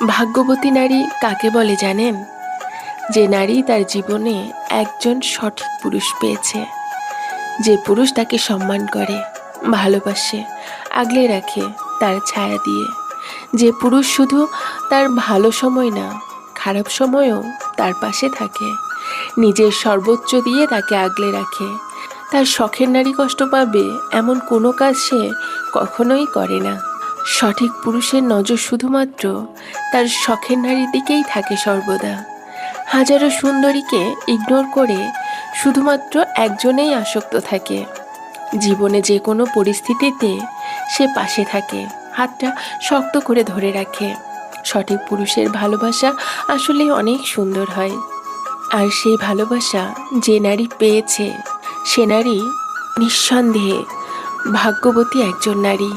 ভাগ্যবতী নারী কাকে বলে জানেন? যে নারী তার জীবনে একজন সঠিক পুরুষ পেয়েছে, যে পুরুষ তাকে সম্মান করে, ভালোবাসে, আগলে রাখে তার ছায়া দিয়ে। যে পুরুষ শুধু তার ভালো সময় না, খারাপ সময়েও তার পাশে থাকে, নিজের সর্বোচ্চ দিয়ে তাকে আগলে রাখে। তার শখের নারী কষ্ট পাবে এমন কোনো কাজ সে কখনোই করে না। সঠিক পুরুষের নজর শুধুমাত্র তার শখের নারীর দিকেই থাকে সর্বদা। হাজারো সুন্দরীকে ইগনোর করে শুধুমাত্র একজনেই আসক্ত থাকে। জীবনে যে কোনো পরিস্থিতিতে সে পাশে থাকে, হাতটা শক্ত করে ধরে রাখে। সঠিক পুরুষের ভালোবাসা আসলে অনেক সুন্দর হয়। আর সেই ভালোবাসা যে নারী পেয়েছে, সে নারী নিঃসন্দেহে ভাগ্যবতী একজন নারী।